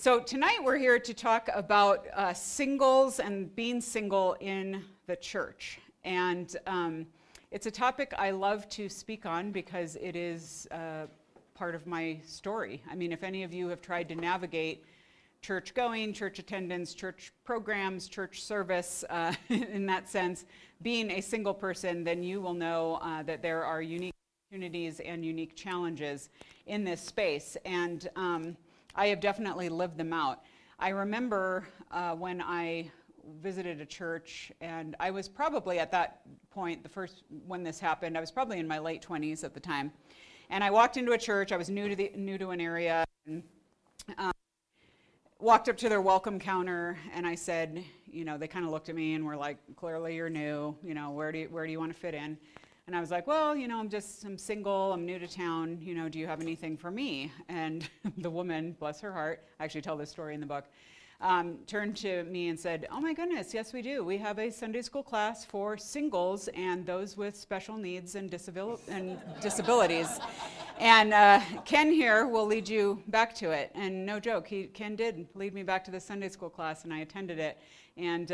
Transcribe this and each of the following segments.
So tonight we're here to talk about singles and being single in the church. And it's a topic I love to speak on because it is part of my story. I mean, if any of you have tried to navigate church going, church attendance, church programs, church service, in that sense, being a single person, then you will know that there are unique opportunities and unique challenges in this space. And I have definitely lived them out. I remember when I visited a church, and I was probably at that point, when this happened, I was probably in my late 20s at the time. And I walked into a church. I was new to an area, and walked up to their welcome counter, and I said, they kind of looked at me and were like, "Clearly you're new. Where do you want to fit in?" And I was like, "Well, I'm single, I'm new to town, do you have anything for me?" And the woman, bless her heart, I actually tell this story in the book, turned to me and said, "Oh my goodness, yes we do. We have a Sunday school class for singles and those with special needs and disabilities. And Ken here will lead you back to it." And no joke, Ken did lead me back to the Sunday school class, and I attended it. And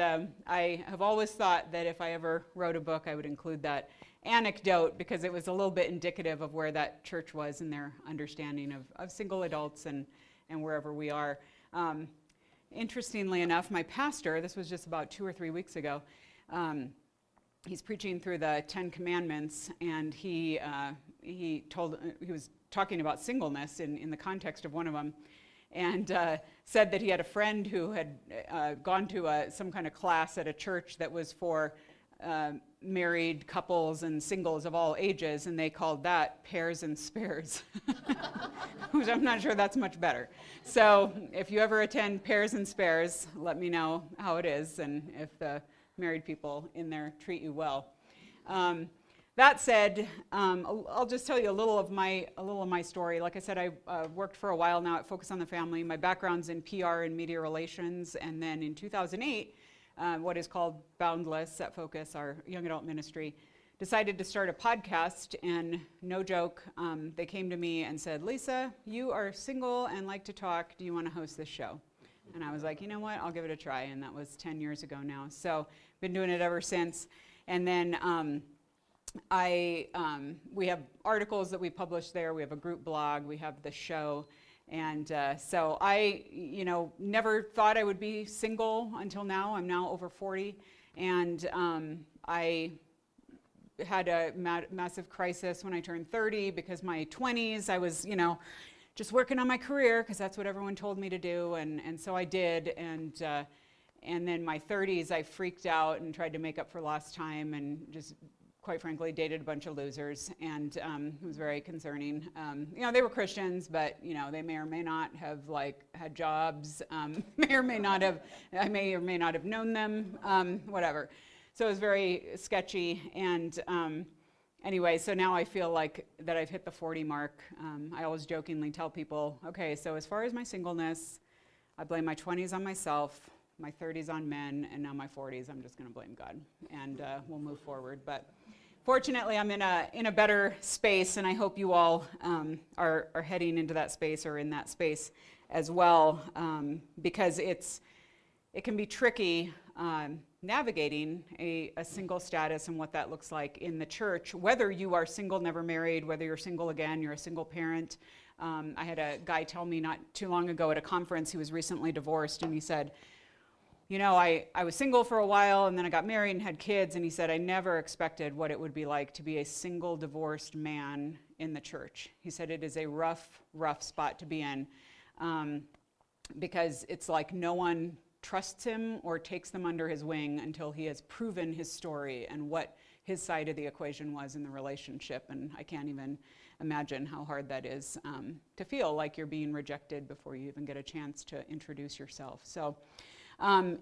I have always thought that if I ever wrote a book, I would include that anecdote because it was a little bit indicative of where that church was in their understanding of single adults and wherever we are. Interestingly enough, my pastor, this was just about 2 or 3 weeks ago, he's preaching through the 10 Commandments, and he was talking about singleness in the context of one of them, and said that he had a friend who had gone to some kind of class at a church that was for married couples and singles of all ages, and they called that pairs and spares, which I'm not sure that's much better. So if you ever attend pairs and spares, let me know how it is and if the married people in there treat you well. That said, I'll just tell you a little of my story. Like I said, I worked for a while now at Focus on the Family. My background's in PR and media relations, and then in 2008, what is called Boundless at Focus, our young adult ministry, decided to start a podcast, and no joke, they came to me and said, "Lisa, you are single and like to talk. Do you want to host this show?" And I was like, "You know what, I'll give it a try," and that was 10 years ago now. So been doing it ever since. And then we have articles that we publish there. We have a group blog. We have the show. And so I, never thought I would be single until now. I'm now over 40. And I had a massive crisis when I turned 30 because my 20s, I was, just working on my career because that's what everyone told me to do. And so I did. And then my 30s, I freaked out and tried to make up for lost time and just quite frankly, dated a bunch of losers, and it was very concerning. They were Christians, but they may or may not have had jobs. I may or may not have known them. Whatever. So it was very sketchy. And anyway, so now I feel like that I've hit the 40 mark. I always jokingly tell people, okay, so as far as my singleness, I blame my 20s on myself, my 30s on men, and now my 40s, I'm just going to blame God, and we'll move forward. But fortunately, I'm in a better space, and I hope you all are heading into that space or in that space as well, because it can be tricky navigating a single status and what that looks like in the church, whether you are single, never married, whether you're single again, you're a single parent. I had a guy tell me not too long ago at a conference, he was recently divorced, and he said, I was single for a while, and then I got married and had kids, and he said, I never expected what it would be like to be a single divorced man in the church. He said it is a rough spot to be in, because it's like no one trusts him or takes them under his wing until he has proven his story and what his side of the equation was in the relationship. And I can't even imagine how hard that is to feel like you're being rejected before you even get a chance to introduce yourself. So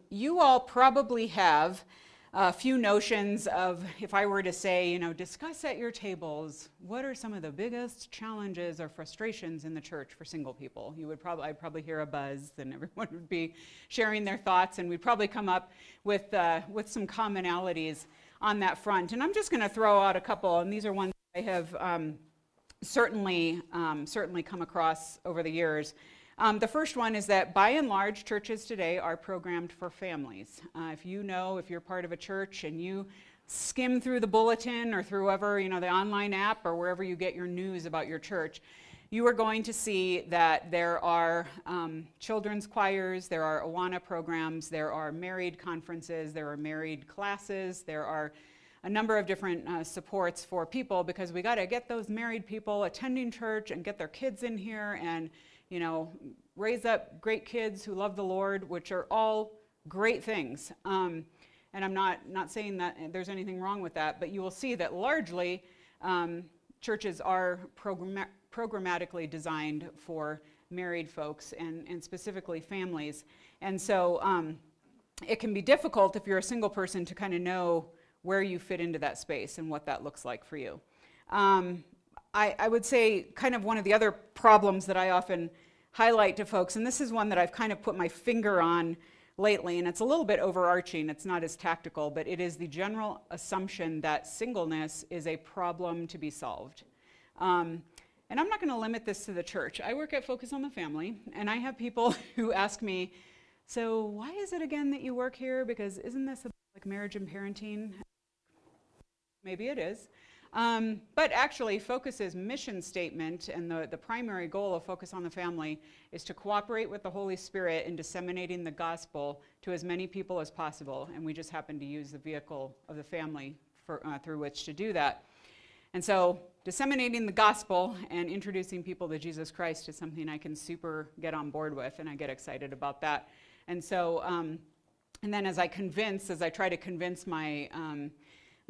you all probably have a few notions of, if I were to say, discuss at your tables, what are some of the biggest challenges or frustrations in the church for single people? I'd probably hear a buzz, and everyone would be sharing their thoughts, and we'd probably come up with some commonalities on that front. And I'm just going to throw out a couple, and these are ones I have certainly come across over the years. The first one is that by and large, churches today are programmed for families. If you're part of a church and you skim through the bulletin or through the online app or wherever you get your news about your church, you are going to see that there are children's choirs, there are Awana programs, there are married conferences, there are married classes, there are a number of different supports for people, because we got to get those married people attending church and get their kids in here and raise up great kids who love the Lord, which are all great things. And I'm not saying that there's anything wrong with that, but you will see that largely churches are programmatically designed for married folks and specifically families. And so it can be difficult if you're a single person to kind of know where you fit into that space and what that looks like for you. I would say kind of one of the other problems that I often highlight to folks, and this is one that I've kind of put my finger on lately, and it's a little bit overarching, it's not as tactical, but it is the general assumption that singleness is a problem to be solved. And I'm not going to limit this to the church. I work at Focus on the Family, and I have people who ask me, so why is it again that you work here? Because isn't this about like marriage and parenting? Maybe it is. But actually, Focus's mission statement and the primary goal of Focus on the Family is to cooperate with the Holy Spirit in disseminating the gospel to as many people as possible. And we just happen to use the vehicle of the family through which to do that. And so disseminating the gospel and introducing people to Jesus Christ is something I can super get on board with, and I get excited about that. And so, and then as I try to convince my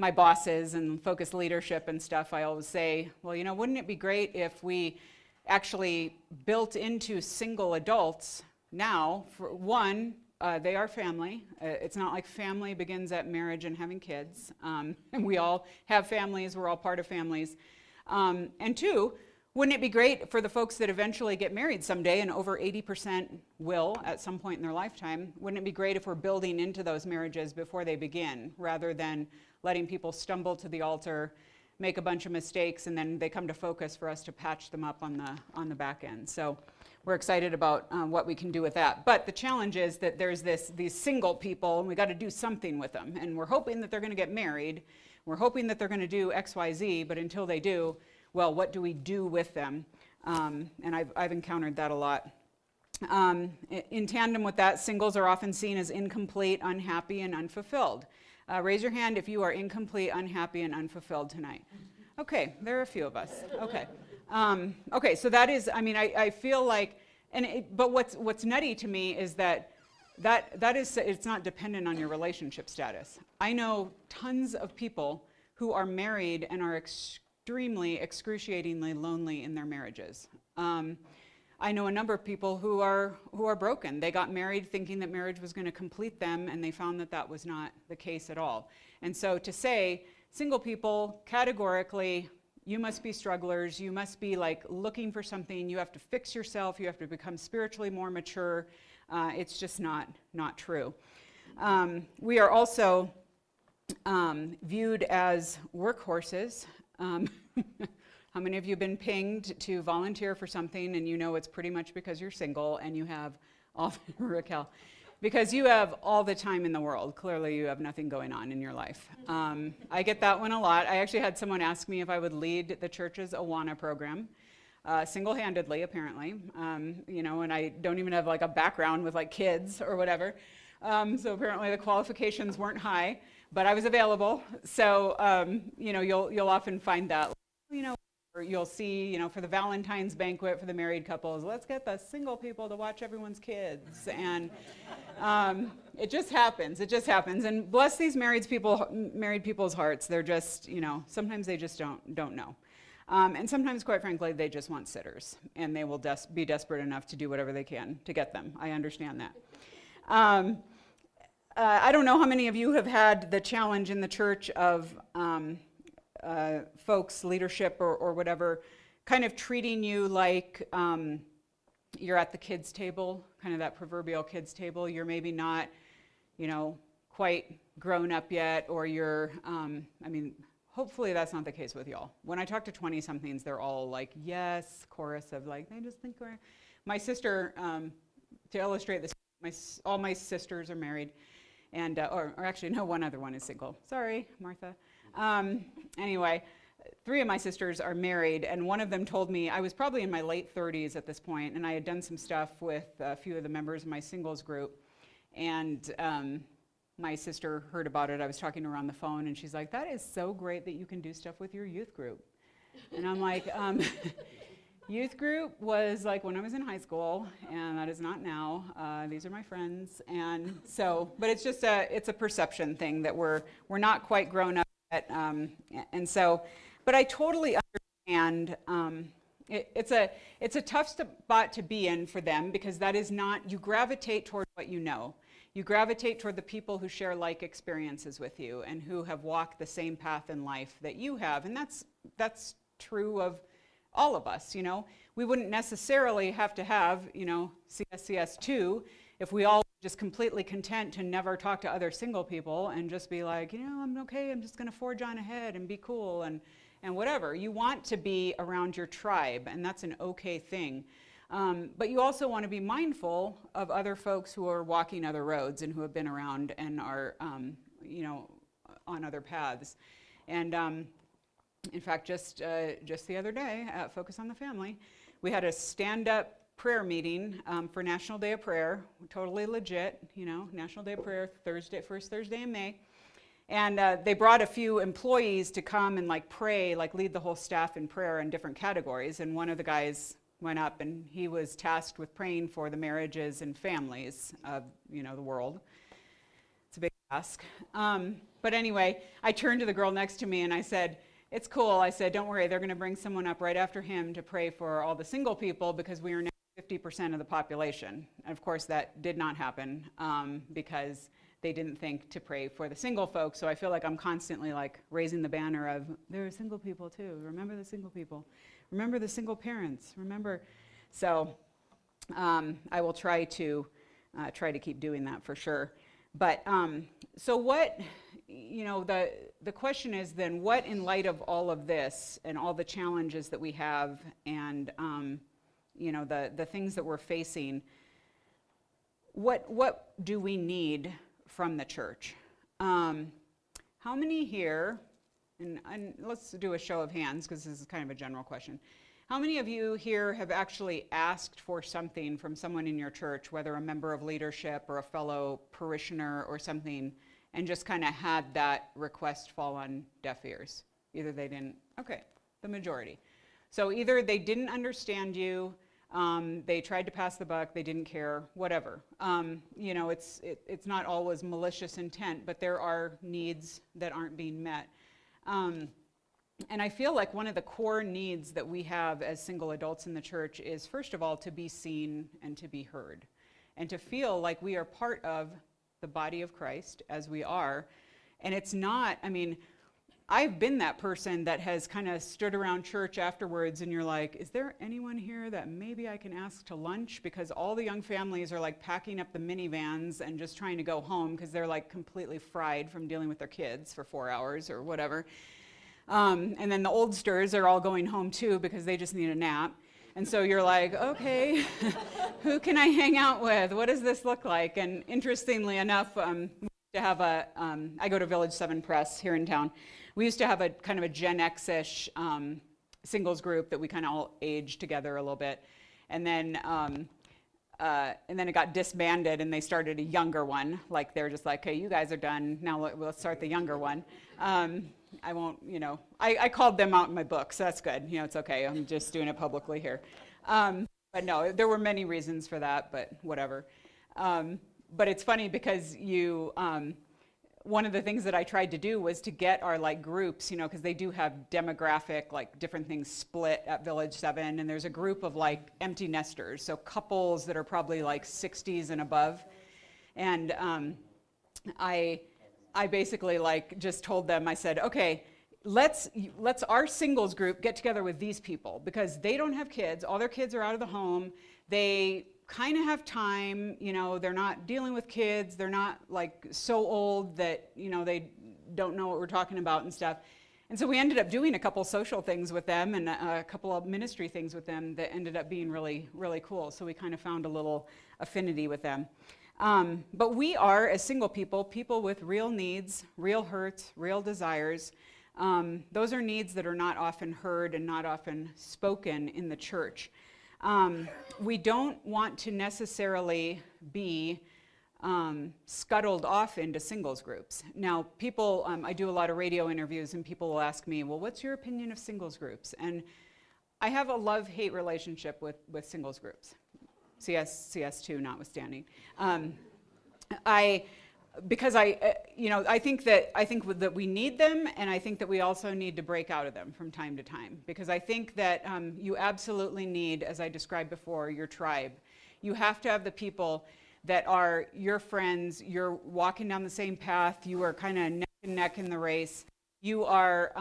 my bosses and Focus leadership and stuff, I always say, well, wouldn't it be great if we actually built into single adults now, for one, they are family. It's not like family begins at marriage and having kids. And we all have families, we're all part of families. And two, wouldn't it be great for the folks that eventually get married someday, and over 80% will at some point in their lifetime, wouldn't it be great if we're building into those marriages before they begin, rather than letting people stumble to the altar, make a bunch of mistakes, and then they come to Focus for us to patch them up on the back end. So we're excited about what we can do with that. But the challenge is that there's these single people, and we got to do something with them. And we're hoping that they're going to get married. We're hoping that they're going to do X, Y, Z. But until they do, well, what do we do with them? And I've encountered that a lot. In tandem with that, singles are often seen as incomplete, unhappy, and unfulfilled. Raise your hand if you are incomplete, unhappy, and unfulfilled tonight. Okay, there are a few of us. Okay. Okay, so that is, I feel like, but what's nutty to me is that is, it's not dependent on your relationship status. I know tons of people who are married and are extremely, excruciatingly lonely in their marriages. I know a number of people who are broken. They got married thinking that marriage was going to complete them, and they found that that was not the case at all. And so to say, single people, categorically, you must be strugglers, you must be like looking for something, you have to fix yourself, you have to become spiritually more mature, it's just not true. We are also viewed as workhorses. How many of you have been pinged to volunteer for something and it's pretty much because you're single and you have all, Raquel, because you have all the time in the world. Clearly you have nothing going on in your life. I get that one a lot. I actually had someone ask me if I would lead the church's Awana program, single-handedly apparently, and I don't even have like a background with like kids or whatever. So apparently the qualifications weren't high, but I was available. So, you'll often find that, or you'll see, for the Valentine's banquet for the married couples, let's get the single people to watch everyone's kids. And it just happens. And bless these married people's hearts. They're just, sometimes they just don't know. And sometimes, quite frankly, they just want sitters. And they will be desperate enough to do whatever they can to get them. I understand that. I don't know how many of you have had the challenge in the church of folks, leadership or whatever, kind of treating you like you're at the kids' table, kind of that proverbial kids' table. You're maybe not, quite grown up yet, or you're, hopefully that's not the case with y'all. When I talk to 20-somethings, they're all like, yes, chorus of like, they just think we're, My sister, to illustrate this, all my sisters are married, and or actually no, one other one is single. Sorry, Martha. Anyway, 3 of my sisters are married, and one of them told me, I was probably in my late 30s at this point, and I had done some stuff with a few of the members of my singles group, and my sister heard about it. I was talking to her on the phone, and she's like, that is so great that you can do stuff with your youth group. And I'm like, youth group was like when I was in high school, and that is not now. These are my friends, and so, but it's just it's a perception thing that we're not quite grown up yet, and so, but I totally understand. It's a tough spot to be in for them, because that is not, you gravitate toward what you know. You gravitate toward the people who share like experiences with you and who have walked the same path in life that you have, and that's true of all of us, you know. We wouldn't necessarily have to have, you know, CSCS2 if we all were just completely content to never talk to other single people and just be like, you know, I'm okay, I'm just going to forge on ahead and be cool and whatever. You want to be around your tribe, and that's an okay thing. But you also want to be mindful of other folks who are walking other roads and who have been around and are, you know, on other paths. And in fact, just the other day at Focus on the Family, we had a stand-up prayer meeting for National Day of Prayer, totally legit, you know, National Day of Prayer, first Thursday in May. And they brought a few employees to come and like pray, like lead the whole staff in prayer in different categories. And one of the guys went up and he was tasked with praying for the marriages and families of, you know, the world. It's a big task. But anyway, I turned to the girl next to me and I said, it's cool. I said, don't worry, they're going to bring someone up right after him to pray for all the single people, because we are now 50% of the population. And of course, that did not happen because they didn't think to pray for the single folks. So I feel like I'm constantly like raising the banner of, there are single people too. Remember the single people. Remember the single parents. Remember. So I will try to keep doing that for sure. But so what, you know, the question is then, what in light of all of this and all the challenges that we have and, you know, the things that we're facing, what do we need from the church? How many here, and let's do a show of hands because this is kind of a general question. How many of you here have actually asked for something from someone in your church, whether a member of leadership or a fellow parishioner or something, and just kind of had that request fall on deaf ears? Either they didn't, okay, the majority. So either they didn't understand you, they tried to pass the buck, they didn't care, whatever. You know, it's not always malicious intent, but there are needs that aren't being met. And I feel like one of the core needs that we have as single adults in the church is, first of all, to be seen and to be heard, and to feel like we are part of the body of Christ as we are. And it's not, I mean, I've been that person that has kind of stood around church afterwards and you're like, is there anyone here that maybe I can ask to lunch? Because all the young families are like packing up the minivans and just trying to go home because they're like completely fried from dealing with their kids for 4 hours or whatever. And then the oldsters are all going home too because they just need a nap. And so you're like, okay, who can I hang out with? What does this look like? And interestingly enough, we used to have I go to Village 7 Press here in town. We used to have a kind of a Gen X-ish singles group that we kind of all aged together a little bit. And then it got disbanded and they started a younger one. Like they're just like, hey, you guys are done. Now let's start the younger one. I won't, you know, I called them out in my book, so that's good. You know, it's okay. I'm just doing it publicly here. But no, there were many reasons for that, but whatever. But it's funny because one of the things that I tried to do was to get our like groups, you know, because they do have demographic, like different things split at Village 7, and there's a group of like empty nesters, so couples that are probably like 60s and above. And I basically like just told them, I said, okay, let's our singles group get together with these people because they don't have kids. All their kids are out of the home. They kind of have time, you know, they're not dealing with kids. They're not like so old that, you know, they don't know what we're talking about and stuff. And so we ended up doing a couple social things with them and a couple of ministry things with them that ended up being really, really cool. So we kind of found a little affinity with them. But we are, as single people, people with real needs, real hurts, real desires. Those are needs that are not often heard and not often spoken in the church. We don't want to necessarily be scuttled off into singles groups. Now, people, I do a lot of radio interviews, and people will ask me, well, what's your opinion of singles groups? And I have a love-hate relationship with singles groups, CSCS2 notwithstanding. I think that we need them, and I think that we also need to break out of them from time to time, because I think that you absolutely need, as I described before, your tribe. You have to have the people that are your friends. You're walking down the same path. You are kind of neck and neck in the race. You are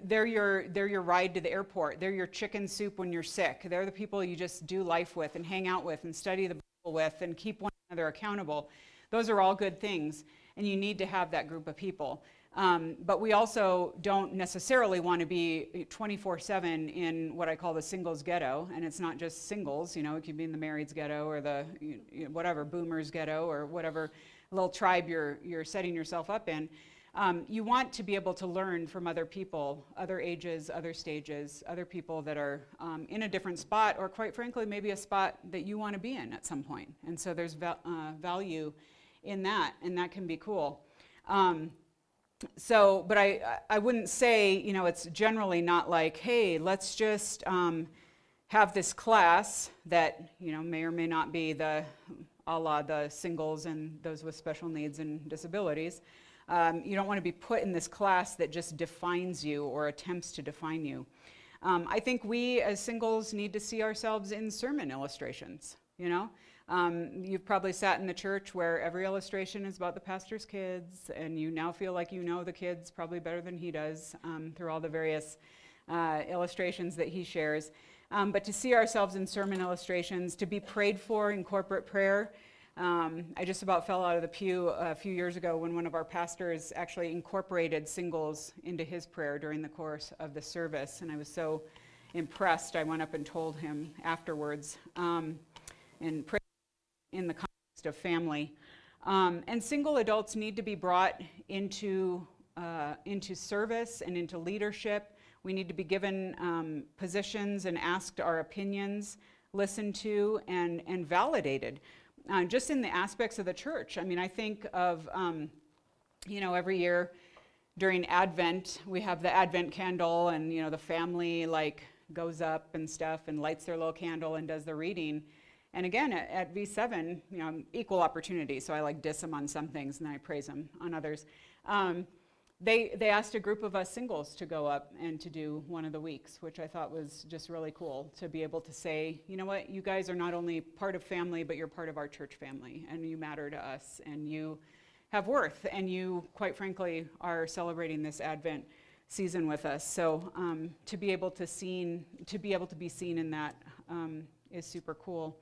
they're your ride to the airport. They're your chicken soup when you're sick. They're the people you just do life with and hang out with and study the Bible with and keep one another accountable. Those are all good things, and you need to have that group of people. But we also don't necessarily want to be 24/7 in what I call the singles ghetto, and it's not just singles. It could be in the marrieds ghetto or the whatever boomers ghetto or whatever little tribe you're setting yourself up in. You want to be able to learn from other people, other ages, other stages, other people that are in a different spot, or quite frankly, maybe a spot that you want to be in at some point. And so there's value in that, and that can be cool. But I wouldn't say, it's generally not like, hey, let's just have this class that, may or may not be a la the singles and those with special needs and disabilities. You don't want to be put in this class that just defines you or attempts to define you. I think we as singles need to see ourselves in sermon illustrations, You've probably sat in the church where every illustration is about the pastor's kids, and you now feel like you know the kids probably better than he does through all the various illustrations that he shares. But to see ourselves in sermon illustrations, to be prayed for in corporate prayer. I just about fell out of the pew a few years ago when one of our pastors actually incorporated singles into his prayer during the course of the service, and I was so impressed. I went up and told him afterwards and prayed in the context of family. And single adults need to be brought into service and into leadership. We need to be given positions and asked our opinions, listened to, and validated. Just in the aspects of the church. I mean, I think of, every year during Advent, we have the Advent candle, and, the family goes up and stuff and lights their little candle and does the reading. And again, at V7, equal opportunity, so I diss them on some things and then I praise them on others. They asked a group of us singles to go up and to do one of the weeks, which I thought was just really cool, to be able to say, you know what, you guys are not only part of family, but you're part of our church family, and you matter to us, and you have worth, and you, quite frankly, are celebrating this Advent season with us. So to be able to be seen in that is super cool.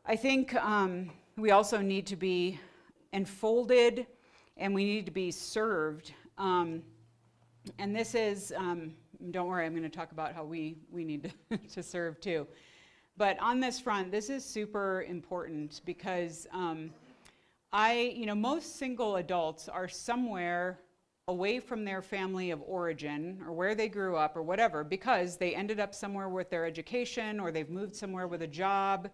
I think we also need to be enfolded, and we need to be served. And this is, don't worry, I'm going to talk about how we need to serve too. But on this front, this is super important because most single adults are somewhere away from their family of origin or where they grew up or whatever, because they ended up somewhere with their education, or they've moved somewhere with a job.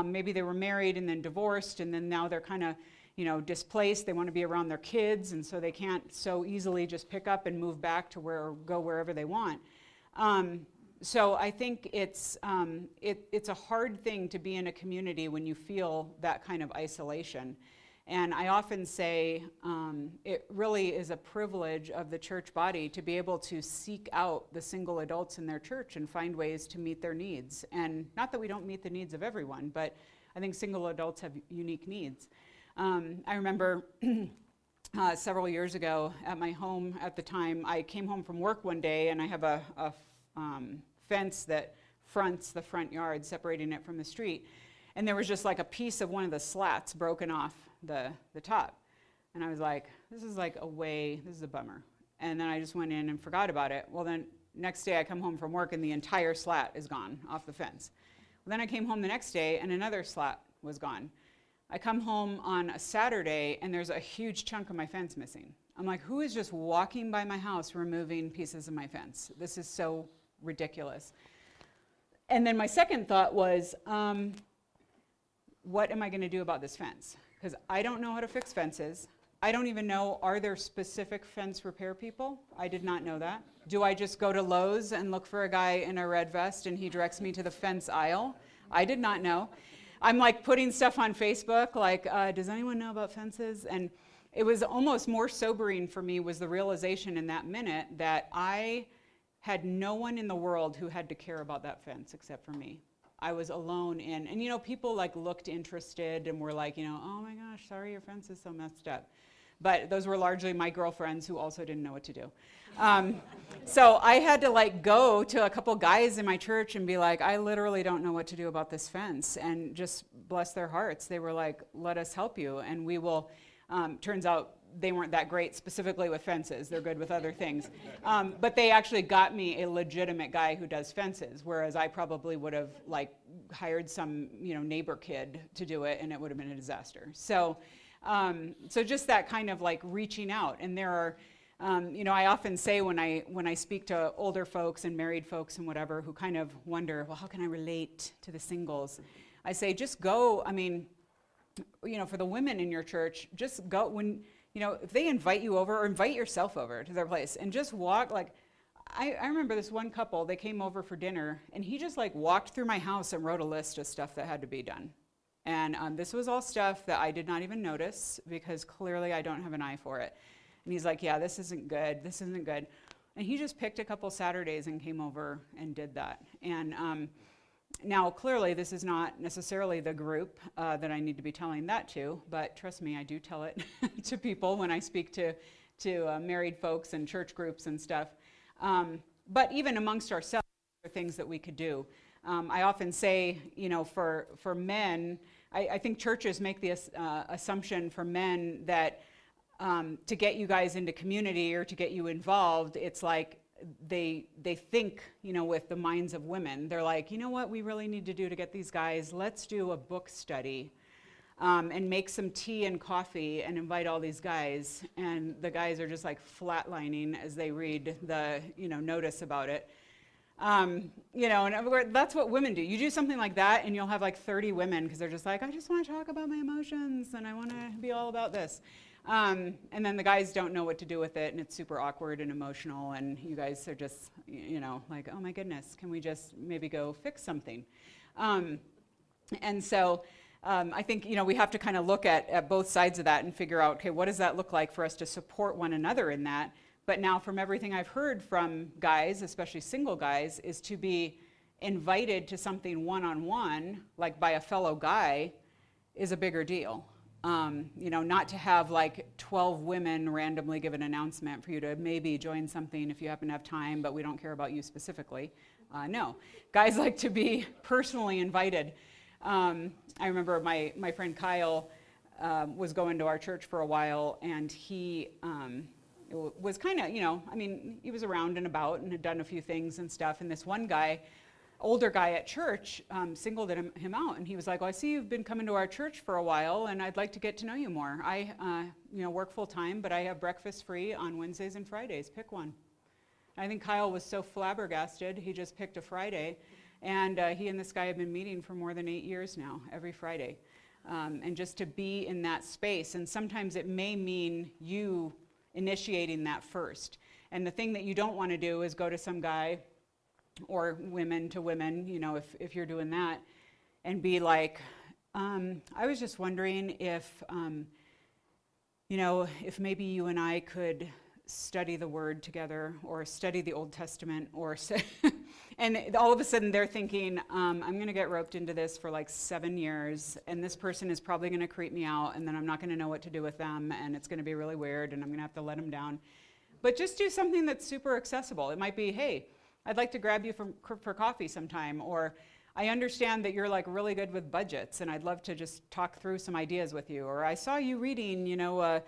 Maybe they were married and then divorced, and then now they're kind of displaced. They want to be around their kids, and so they can't so easily just pick up and move back to go wherever they want. So I think it's a hard thing to be in a community when you feel that kind of isolation. And I often say it really is a privilege of the church body to be able to seek out the single adults in their church and find ways to meet their needs. And not that we don't meet the needs of everyone, but I think single adults have unique needs. I remember several years ago at my home at the time, I came home from work one day, and I have a fence that fronts the front yard, separating it from the street. And there was just a piece of one of the slats broken off the top. And I was like, this is a bummer. And then I just went in and forgot about it. Well, then next day I come home from work and the entire slat is gone off the fence. Well, then I came home the next day and another slat was gone. I come home on a Saturday and there's a huge chunk of my fence missing. I'm like, who is just walking by my house removing pieces of my fence? This is so ridiculous. And then my second thought was, what am I going to do about this fence? Because I don't know how to fix fences. I don't even know, are there specific fence repair people? I did not know that. Do I just go to Lowe's and look for a guy in a red vest and he directs me to the fence aisle? I did not know. I'm like putting stuff on Facebook, like, does anyone know about fences? And it was almost more sobering for me was the realization in that minute that I had no one in the world who had to care about that fence except for me. I was alone in, and you know, people like looked interested and were like, you know, oh my gosh, sorry your fence is so messed up. But those were largely my girlfriends who also didn't know what to do. So I had to like go to a couple guys in my church and be like, I literally don't know what to do about this fence. And just bless their hearts, they were like, let us help you. And we will, turns out they weren't that great specifically with fences. They're good with other things. But they actually got me a legitimate guy who does fences, whereas I probably would have like hired some, you know, neighbor kid to do it and it would have been a disaster. So just that kind of like reaching out. And there are, you know, I often say when I speak to older folks and married folks and whatever who kind of wonder, well, how can I relate to the singles? I say, just go. I mean, you know, for the women in your church, just go when, you know, if they invite you over or invite yourself over to their place and just walk. Like, I remember this one couple, they came over for dinner and he just like walked through my house and wrote a list of stuff that had to be done. And this was all stuff that I did not even notice because clearly I don't have an eye for it. And he's like, yeah, this isn't good. This isn't good. And he just picked a couple Saturdays and came over and did that. And now clearly this is not necessarily the group that I need to be telling that to, but trust me, I do tell it to people when I speak to married folks and church groups and stuff. But even amongst ourselves, there are things that we could do. I often say, you know, for men, I think churches make the assumption for men that to get you guys into community or to get you involved, it's like they think, you know, with the minds of women. They're like, you know what we really need to do to get these guys? Let's do a book study and make some tea and coffee and invite all these guys. And the guys are just like flatlining as they read the, you know, notice about it. You know, and that's what women do. You do something like that and you'll have like 30 women because they're just like, I just want to talk about my emotions and I want to be all about this. And then the guys don't know what to do with it and it's super awkward and emotional and you guys are just, you know, like, oh my goodness, can we just maybe go fix something? And so I think, you know, we have to kind of look at both sides of that and figure out, okay, what does that look like for us to support one another in that? But now from everything I've heard from guys, especially single guys, is to be invited to something one-on-one, like by a fellow guy, is a bigger deal. You know, not to have like 12 women randomly give an announcement for you to maybe join something if you happen to have time, but we don't care about you specifically. No, guys like to be personally invited. I remember my friend Kyle was going to our church for a while and he was kind of, you know, I mean, he was around and about and had done a few things and stuff. And this one guy, older guy at church, singled him out. And he was like, well, I see you've been coming to our church for a while and I'd like to get to know you more. I, you know, work full time, but I have breakfast free on Wednesdays and Fridays. Pick one. I think Kyle was so flabbergasted, he just picked a Friday. And he and this guy have been meeting for more than 8 years now, every Friday. And just to be in that space. And sometimes it may mean you initiating that first. And the thing that you don't want to do is go to some guy or women to women, you know, if you're doing that, and be like, I was just wondering if, you know, if maybe you and I could study the Word together or study the Old Testament or and all of a sudden they're thinking, I'm going to get roped into this for like 7 years and this person is probably going to creep me out and then I'm not going to know what to do with them and it's going to be really weird and I'm going to have to let them down. But just do something that's super accessible. It might be, hey, I'd like to grab you for coffee sometime, or I understand that you're like really good with budgets, and I'd love to just talk through some ideas with you. Or I saw you reading, a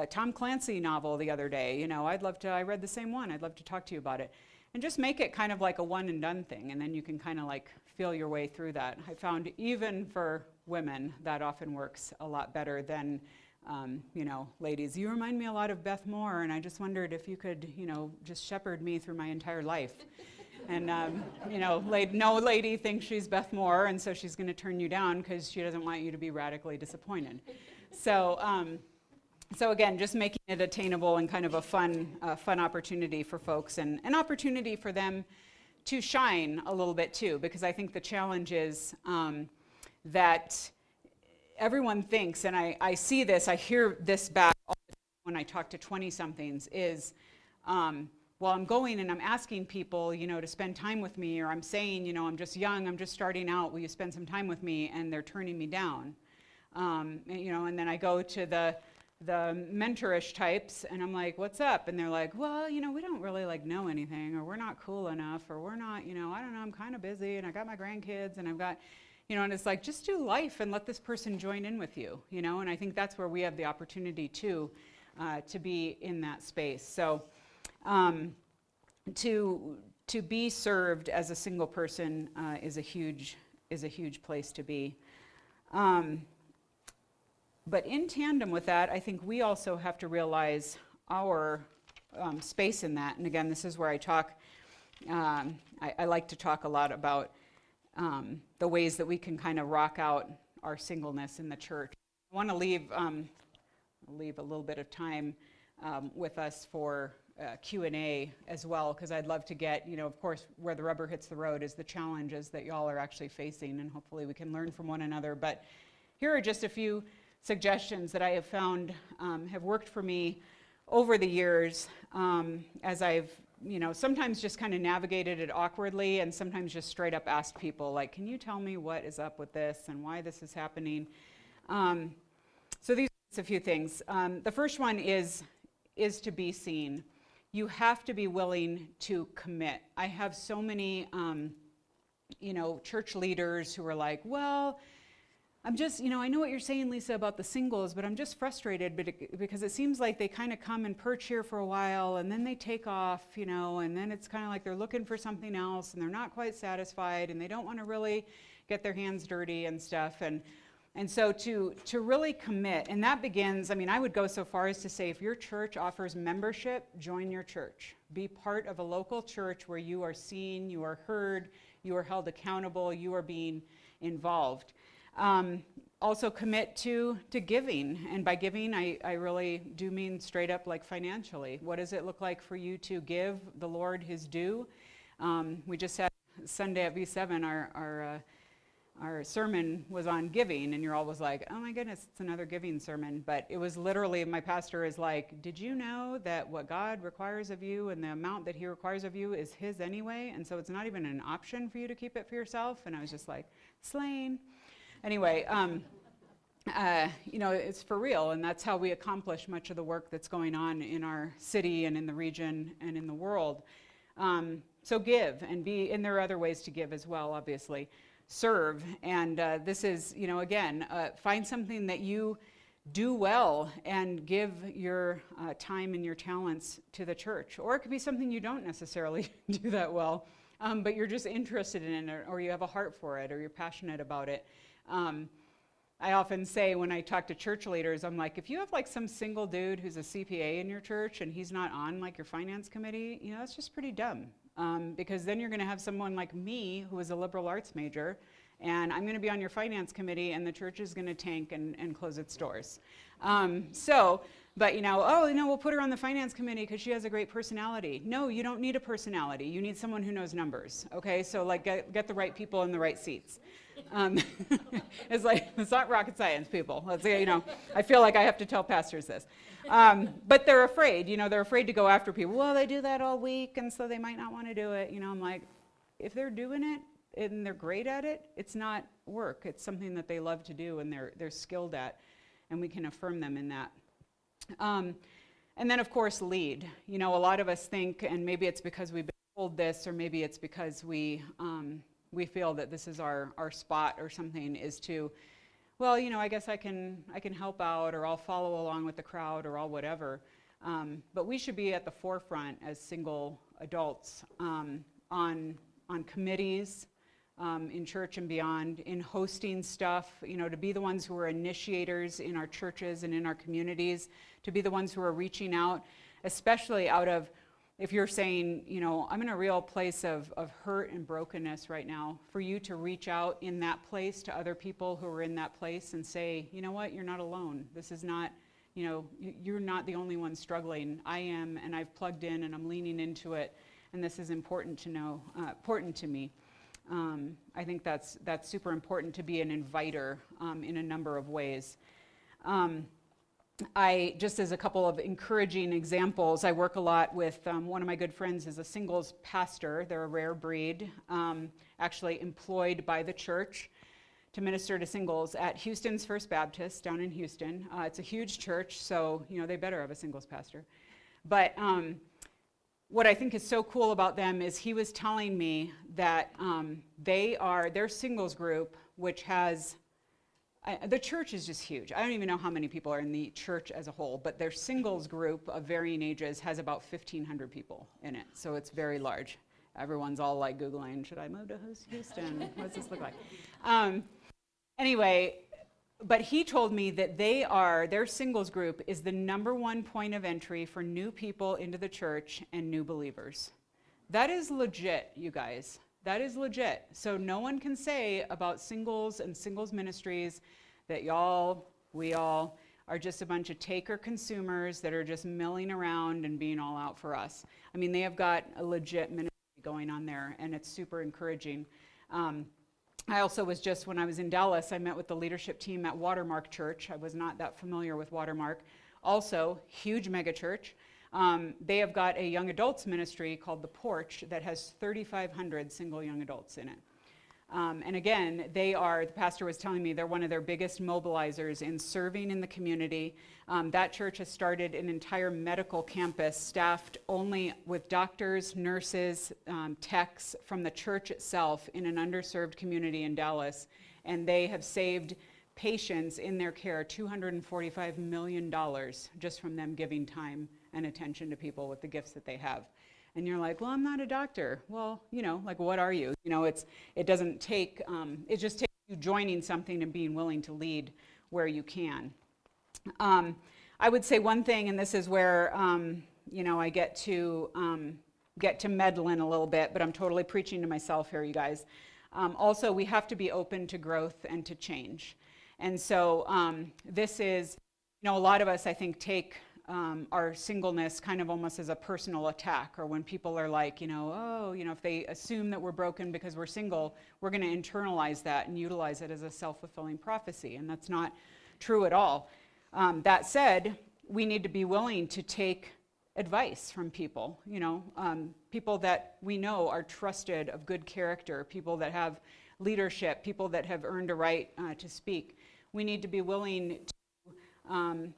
Tom Clancy novel the other day. I read the same one. I'd love to talk to you about it. And just make it kind of like a one and done thing, and then you can kind of like feel your way through that. I found even for women, that often works a lot better than, ladies, you remind me a lot of Beth Moore, and I just wondered if you could, just shepherd me through my entire life. And, no lady thinks she's Beth Moore, and so she's going to turn you down because she doesn't want you to be radically disappointed. So again, just making it attainable and kind of a fun opportunity for folks, and an opportunity for them to shine a little bit too, because I think the challenge is that everyone thinks, and I see this, I hear this back all the time when I talk to 20-somethings, is, well, I'm going and I'm asking people, to spend time with me, or I'm saying, I'm just young, I'm just starting out, will you spend some time with me? And they're turning me down. And then I go to the mentorish types, and I'm like, what's up? And they're like, well, we don't really know anything, or we're not cool enough, or we're not, I don't know, I'm kind of busy, and I got my grandkids, and I've got, and it's like, just do life and let this person join in with you, and I think that's where we have the opportunity to be in that space. So to be served as a single person is a huge place to be. But in tandem with that, I think we also have to realize our space in that. And again, this is where I talk, I like to talk a lot about the ways that we can kind of rock out our singleness in the church. I want to leave a little bit of time with us for Q&A as well, because I'd love to get, of course, where the rubber hits the road is the challenges that y'all are actually facing, and hopefully we can learn from one another. But here are just a few suggestions that I have found have worked for me over the years, as I've, sometimes just kind of navigated it awkwardly, and sometimes just straight up asked people, like, can you tell me what is up with this and why this is happening? So these are a few things. The first one is to be seen. You have to be willing to commit. I have so many, church leaders who are like, well, I'm just, I know what you're saying, Lisa, about the singles, but I'm just frustrated because it seems like they kind of come and perch here for a while, and then they take off, and then it's kind of like they're looking for something else, and they're not quite satisfied, and they don't want to really get their hands dirty and stuff. And so to really commit, and that begins, I would go so far as to say, if your church offers membership, join your church. Be part of a local church where you are seen, you are heard, you are held accountable, you are being involved. Also commit to giving, and by giving I really do mean straight up like financially. What does it look like for you to give the Lord his due? We just had Sunday at V7, our sermon was on giving, and you're always like, oh my goodness, it's another giving sermon. But it was literally, my pastor is like, did you know that what God requires of you and the amount that he requires of you is his anyway? And so it's not even an option for you to keep it for yourself. And I was just like, slain. Anyway, it's for real, and that's how we accomplish much of the work that's going on in our city and in the region and in the world. So give and be, and there are other ways to give as well, obviously. Serve, and this is, again, find something that you do well and give your time and your talents to the church. Or it could be something you don't necessarily do that well, but you're just interested in it, or you have a heart for it, or you're passionate about it. I often say when I talk to church leaders, I'm like, if you have like some single dude who's a CPA in your church and he's not on like your finance committee, that's just pretty dumb. Because then you're going to have someone like me who is a liberal arts major, and I'm going to be on your finance committee, and the church is going to tank and close its doors. But we'll put her on the finance committee because she has a great personality. No, you don't need a personality. You need someone who knows numbers. Okay, so like get the right people in the right seats. It's not rocket science, people. Let's say, I feel like I have to tell pastors this. But they're afraid, they're afraid to go after people. Well, they do that all week, and so they might not want to do it. I'm like, if they're doing it and they're great at it, it's not work. It's something that they love to do and they're skilled at, and we can affirm them in that. And then, of course, lead. A lot of us think, and maybe it's because we've been told this, or maybe it's because we we feel that this is our spot or something, is to, well, I guess I can help out, or I'll follow along with the crowd, or I'll whatever. But we should be at the forefront as single adults, on committees, in church and beyond, in hosting stuff, to be the ones who are initiators in our churches and in our communities, to be the ones who are reaching out, especially out of, if you're saying, I'm in a real place of hurt and brokenness right now, for you to reach out in that place to other people who are in that place and say, you know what, you're not alone. This is not, you're not the only one struggling. I am, and I've plugged in and I'm leaning into it, and this is important to know, important to me. I think that's super important, to be an inviter in a number of ways. Just as a couple of encouraging examples, I work a lot with, one of my good friends is a singles pastor. They're a rare breed, actually employed by the church to minister to singles at Houston's First Baptist down in Houston. It's a huge church, so they better have a singles pastor. But what I think is so cool about them is he was telling me that their singles group, which has, the church is just huge. I don't even know how many people are in the church as a whole, but their singles group of varying ages has about 1,500 people in it. So it's very large. Everyone's all like Googling, should I move to Houston? What does this look like? Anyway, but he told me that their singles group is the #1 point of entry for new people into the church and new believers. That is legit, you guys. That is legit. So no one can say about singles and singles ministries that we all are just a bunch of taker consumers that are just milling around and being all out for us. I mean, they have got a legit ministry going on there, and it's super encouraging. I also was just, when I was in Dallas, I met with the leadership team at Watermark Church. I was not that familiar with Watermark. Also, huge megachurch. They have got a young adults ministry called The Porch that has 3,500 single young adults in it. And again, the pastor was telling me, they're one of their biggest mobilizers in serving in the community. That church has started an entire medical campus staffed only with doctors, nurses, techs from the church itself in an underserved community in Dallas. And they have saved patients in their care $245 million just from them giving time and attention to people with the gifts that they have. And you're like, well, I'm not a doctor. Well, like, what are you? It doesn't take, it just takes you joining something and being willing to lead where you can. I would say one thing, and this is where, I get to meddling a little bit, but I'm totally preaching to myself here, you guys. Also, we have to be open to growth and to change. And so this is, a lot of us, I think, take our singleness kind of almost as a personal attack, or when people are like, if they assume that we're broken because we're single, we're going to internalize that and utilize it as a self-fulfilling prophecy, and that's not true at all. That said, we need to be willing to take advice from people, people that we know are trusted, of good character, people that have leadership, people that have earned a right to speak. We need to be willing to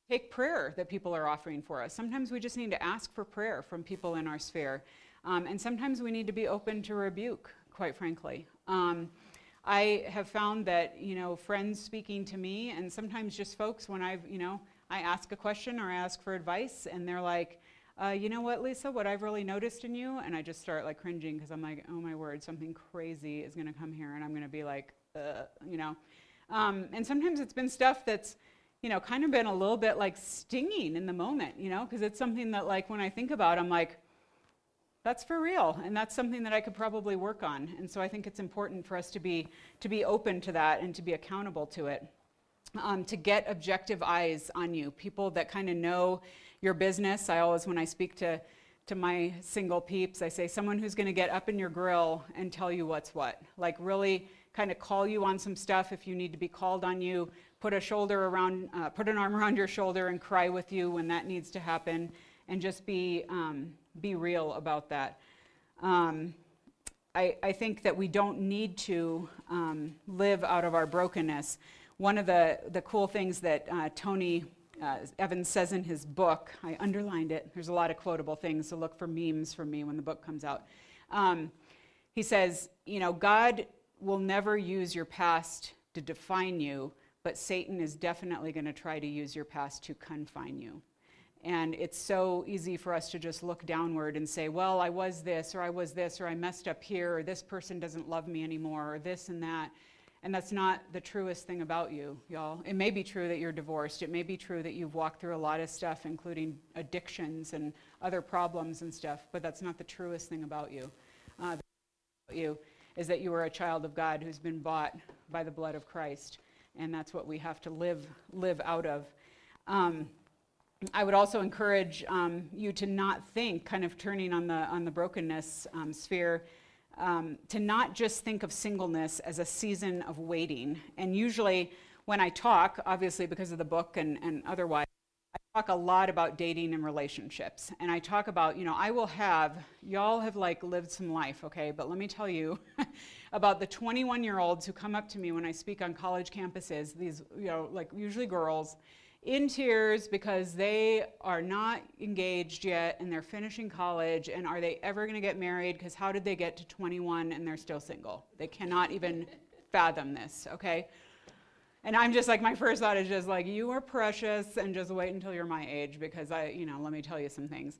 take prayer that people are offering for us. Sometimes we just need to ask for prayer from people in our sphere. And sometimes we need to be open to rebuke, quite frankly. I have found that, friends speaking to me, and sometimes just folks when I ask a question or I ask for advice, and they're like, you know what, Lisa, what I've really noticed in you, and I just start like cringing because I'm like, oh my word, something crazy is going to come here, and I'm going to be like, and sometimes it's been stuff that's, kind of been a little bit like stinging in the moment, because it's something that, like, when I think about, I'm like, that's for real, and that's something that I could probably work on. And so I think it's important for us to be open to that and to be accountable to it, to get objective eyes on you, people that kind of know your business. I always, when I speak to my single peeps, I say someone who's going to get up in your grill and tell you what's what, like really kind of call you on some stuff if you need to be called on you, put an arm around your shoulder and cry with you when that needs to happen, and just be real about that. I think that we don't need to live out of our brokenness. One of the cool things that Tony Evans says in his book, I underlined it, there's a lot of quotable things, so look for memes from me when the book comes out. he says, God will never use your past to define you, but Satan is definitely going to try to use your past to confine you. And it's so easy for us to just look downward and say, well, I was this, or I messed up here, or this person doesn't love me anymore, or this and that. And that's not the truest thing about you, y'all. It may be true that you're divorced. It may be true that you've walked through a lot of stuff, including addictions and other problems and stuff, but that's not the truest thing about you. The thing about you is that you are a child of God who's been bought by the blood of Christ, and that's what we have to live out of. I would also encourage you to not think, kind of turning on the brokenness sphere, to not just think of singleness as a season of waiting. And usually when I talk, obviously because of the book and otherwise, I talk a lot about dating and relationships. And I talk about, y'all have like lived some life, okay? But let me tell you about the 21-year-olds who come up to me when I speak on college campuses, these, like usually girls, in tears because they are not engaged yet and they're finishing college, and are they ever going to get married? Because how did they get to 21 and they're still single? They cannot even fathom this, okay? And I'm just like, my first thought is just like, you are precious, and just wait until you're my age, because let me tell you some things.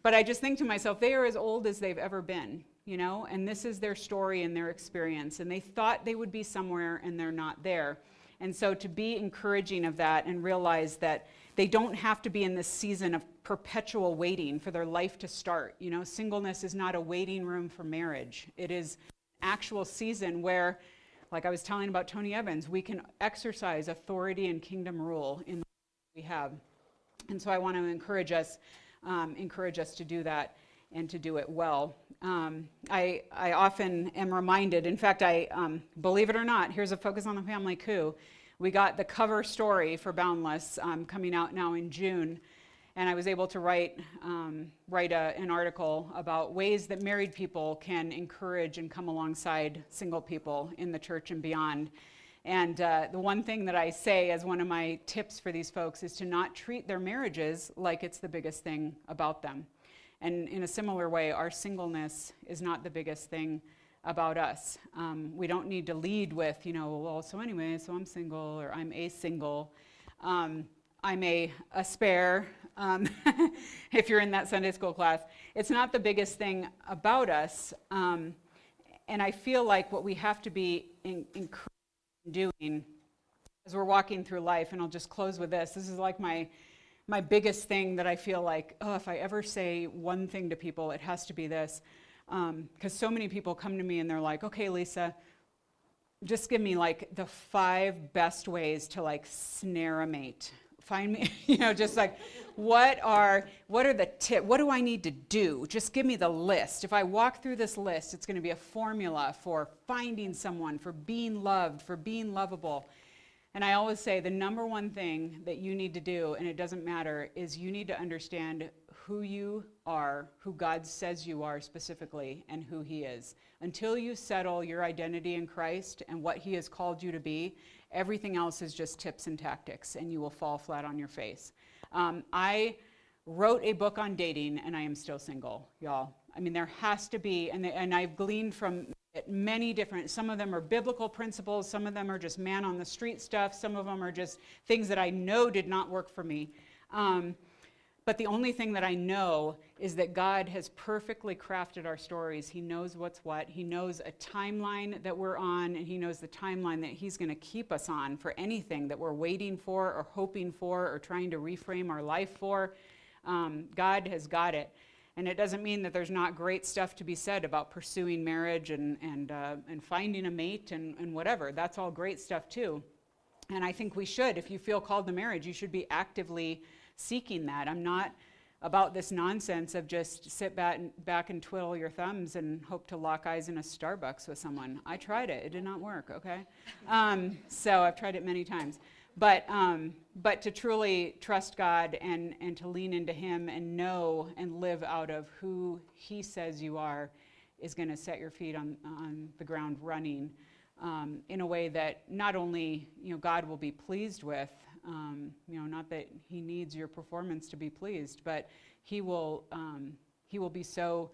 But I just think to myself, they are as old as they've ever been, and this is their story and their experience, and they thought they would be somewhere and they're not there. And so to be encouraging of that and realize that they don't have to be in this season of perpetual waiting for their life to start. Singleness is not a waiting room for marriage. It is an actual season where, like I was telling about Tony Evans, we can exercise authority and kingdom rule in the life we have. And so I want to encourage us to do that and to do it well. I often am reminded, in fact, believe it or not, here's a Focus on the Family coup. We got the cover story for Boundless coming out now in June, and I was able to write an article about ways that married people can encourage and come alongside single people in the church and beyond. And the one thing that I say as one of my tips for these folks is to not treat their marriages like it's the biggest thing about them. And in a similar way, our singleness is not the biggest thing about us. We don't need to lead with, so I'm single, or I'm a single. I'm a spare, if you're in that Sunday school class. It's not the biggest thing about us. And I feel like what we have to be encouraged in doing as we're walking through life, and I'll just close with this. This is like my biggest thing that I feel like, if I ever say one thing to people, it has to be this. Because so many people come to me and they're like, okay, Lisa, just give me like the 5 best ways to like snare a mate. Find me, just like, what are the tips? What do I need to do? Just give me the list. If I walk through this list, it's going to be a formula for finding someone, for being loved, for being lovable. And I always say the number one thing that you need to do, and it doesn't matter, is you need to understand who you are, who God says you are specifically, and who He is. Until you settle your identity in Christ and what He has called you to be, everything else is just tips and tactics, and you will fall flat on your face. I wrote a book on dating, and I am still single, y'all. I mean, there has to be, and I've gleaned from many different, some of them are biblical principles, some of them are just man on the street stuff, some of them are just things that I know did not work for me. But the only thing that I know is that God has perfectly crafted our stories. He knows what's what. He knows a timeline that we're on, and He knows the timeline that He's going to keep us on for anything that we're waiting for or hoping for or trying to reframe our life for. God has got it. And it doesn't mean that there's not great stuff to be said about pursuing marriage and finding a mate and whatever. That's all great stuff too. And I think we should, if you feel called to marriage, you should be actively seeking that. I'm not about this nonsense of just sit back and twiddle your thumbs and hope to lock eyes in a Starbucks with someone. I tried it. It did not work, okay? So I've tried it many times. But to truly trust God and to lean into Him and know and live out of who He says you are is going to set your feet on the ground running in a way that not only God will be pleased with, not that He needs your performance to be pleased, but He will be so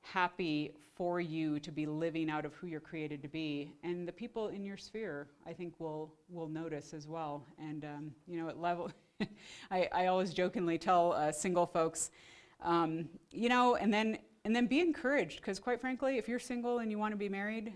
happy for you to be living out of who you're created to be. And the people in your sphere, I think, will notice as well. And, at level, I always jokingly tell single folks, and then be encouraged, because quite frankly, if you're single and you want to be married,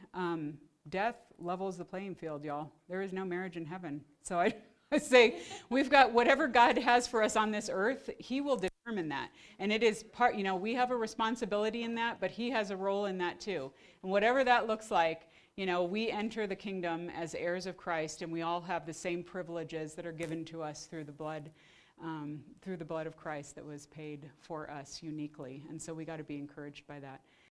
death levels the playing field, y'all. There is no marriage in heaven. So I say, we've got whatever God has for us on this earth, he will determine that. And it is part, we have a responsibility in that, but he has a role in that too. And whatever that looks like, we enter the kingdom as heirs of Christ, and we all have the same privileges that are given to us through the blood of Christ that was paid for us uniquely. And so we got to be encouraged by that.